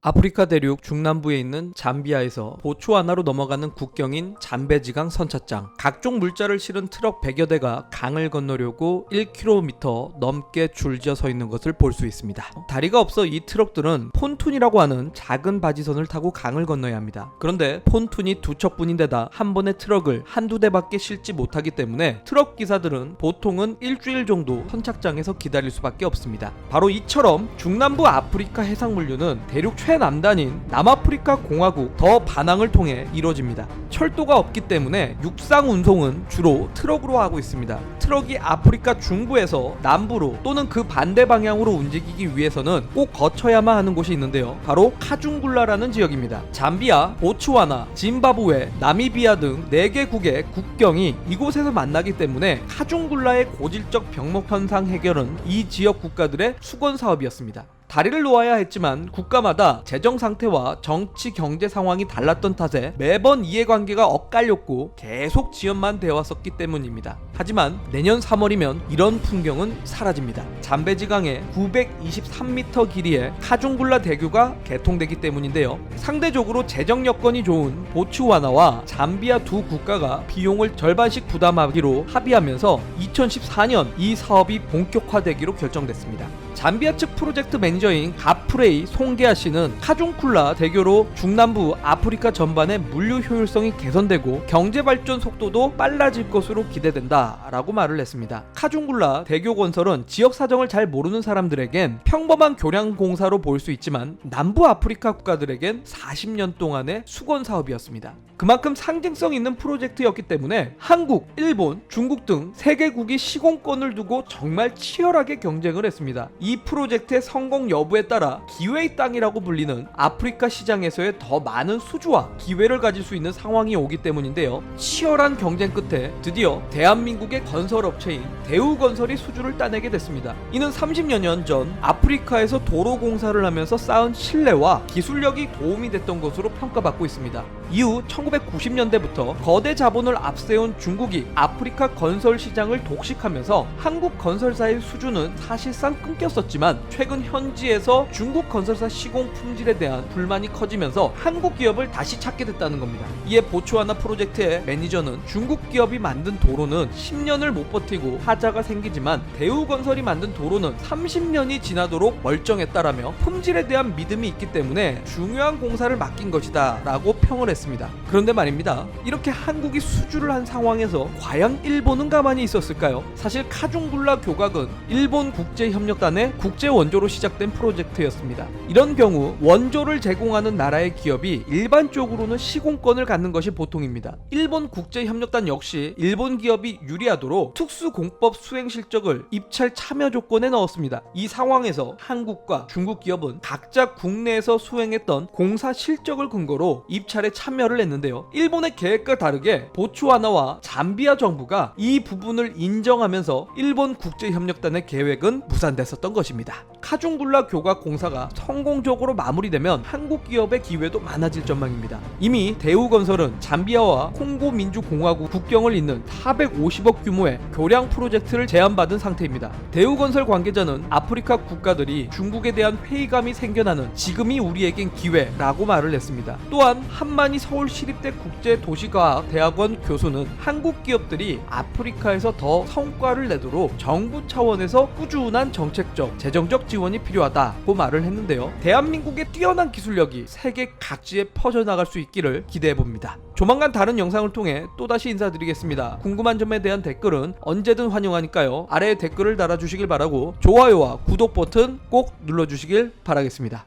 아프리카 대륙 중남부에 있는 잠비아에서 보츠와나로 넘어가는 국경인 잠베지강 선착장. 각종 물자를 실은 트럭 100여 대가 강을 건너려고 1km 넘게 줄지어 서 있는 것을 볼 수 있습니다. 다리가 없어 이 트럭들은 폰툰이라고 하는 작은 바지선을 타고 강을 건너야 합니다. 그런데 폰툰이 두 척뿐인데다 한 번에 트럭을 한두 대밖에 실지 못하기 때문에 트럭 기사들은 보통은 일주일 정도 선착장에서 기다릴 수밖에 없습니다. 바로 이처럼 중남부 아프리카 해상물류는 대륙 최남단인 남아프리카 공화국 더 바낭을 통해 이루어집니다. 철도가 없기 때문에 육상 운송은 주로 트럭으로 하고 있습니다. 트럭이 아프리카 중부에서 남부로 또는 그 반대 방향으로 움직이기 위해서는 꼭 거쳐야만 하는 곳이 있는데요. 바로 카중굴라라는 지역입니다. 잠비아, 보츠와나, 짐바브웨, 나미비아 등 4개국의 국경이 이곳에서 만나기 때문에 카중굴라의 고질적 병목 현상 해결은 이 지역 국가들의 수건 사업이었습니다. 다리를 놓아야 했지만 국가마다 재정 상태와 정치 경제 상황이 달랐던 탓에 매번 이해관계가 엇갈렸고 계속 지연만 되어 왔었기 때문입니다. 하지만 내년 3월이면 이런 풍경은 사라집니다. 잠베지강의 923m 길이의 카중굴라 대교가 개통되기 때문인데요. 상대적으로 재정 여건이 좋은 보츠와나와 잠비아 두 국가가 비용을 절반씩 부담하기로 합의하면서 2014년 이 사업이 본격화되기로 결정됐습니다. 잠비아 측 프로젝트 매니저인 가프레이 송게아 씨는 카중굴라 대교로 중남부 아프리카 전반의 물류 효율성이 개선되고 경제 발전 속도도 빨라질 것으로 기대된다 라고 말을 했습니다. 카중굴라 대교 건설은 지역 사정을 잘 모르는 사람들에겐 평범한 교량 공사로 보일 수 있지만 남부 아프리카 국가들에겐 40년 동안의 수건 사업이었습니다. 그만큼 상징성 있는 프로젝트였기 때문에 한국, 일본, 중국 등 3개국이 시공권을 두고 정말 치열하게 경쟁을 했습니다. 이 프로젝트의 성공 여부에 따라 기회의 땅이라고 불리는 아프리카 시장에서의 더 많은 수주와 기회를 가질 수 있는 상황이 오기 때문인데요. 치열한 경쟁 끝에 드디어 대한민국의 건설업체인 대우건설이 수주를 따내게 됐습니다. 이는 30여 년 전 아프리카에서 도로 공사를 하면서 쌓은 신뢰와 기술력이 도움이 됐던 것으로 평가받고 있습니다. 이후 1990년대부터 거대 자본을 앞세운 중국이 아프리카 건설 시장을 독식하면서 한국 건설사의 수주는 사실상 끊겼었지만 최근 현지에서 중국 건설사 시공 품질에 대한 불만이 커지면서 한국 기업을 다시 찾게 됐다는 겁니다. 이에 보츠와나 프로젝트의 매니저는 중국 기업이 만든 도로는 10년을 못 버티고 하자가 생기지만 대우건설이 만든 도로는 30년이 지나도록 멀쩡했다라며 품질에 대한 믿음이 있기 때문에 중요한 공사를 맡긴 것이다 라고 평을 했습니다. 그런데 말입니다. 이렇게 한국이 수주를 한 상황에서 과연 일본은 가만히 있었을까요? 사실 카중굴라 교각은 일본 국제협력단의 국제원조로 시작된 프로젝트였습니다. 이런 경우 원조를 제공하는 나라의 기업이 일반적으로는 시공권을 갖는 것이 보통입니다. 일본 국제협력단 역시 일본 기업이 유리하도록 특수공법 수행 실적을 입찰 참여 조건에 넣었습니다. 이 상황에서 한국과 중국 기업은 각자 국내에서 수행했던 공사 실적을 근거로 입찰에 참여를 했는데요. 일본의 계획과 다르게 보츠와나와 잠비아 정부가 이 부분을 인정하면서 일본 국제협력단의 계획은 무산됐었던 것입니다. 카중굴라 교각 공사가 성공적으로 마무리되면 한국 기업의 기회도 많아질 전망입니다. 이미 대우건설은 잠비아와 콩고 민주공화국 국경을 잇는 450억 규모의 교량 프로젝트를 제안받은 상태입니다. 대우건설 관계자는 아프리카 국가들이 중국에 대한 회의감이 생겨나는 지금이 우리에겐 기회라고 말을 했습니다. 또한 한만희 서울시립대 국제도시과학대학원 교수는 한국 기업들이 아프리카에서 더 성과를 내도록 정부 차원에서 꾸준한 정책적, 재정적 지원이 필요하다고 말을 했는데요. 대한민국의 뛰어난 기술력이 세계 각지에 퍼져나갈 수 있기를 기대해봅니다. 조만간 다른 영상을 통해 또다시 인사드리겠습니다. 궁금한 점에 대한 댓글은 언제든 환영하니까요. 아래에 댓글을 달아주시길 바라고 좋아요와 구독 버튼 꼭 눌러주시길 바라겠습니다.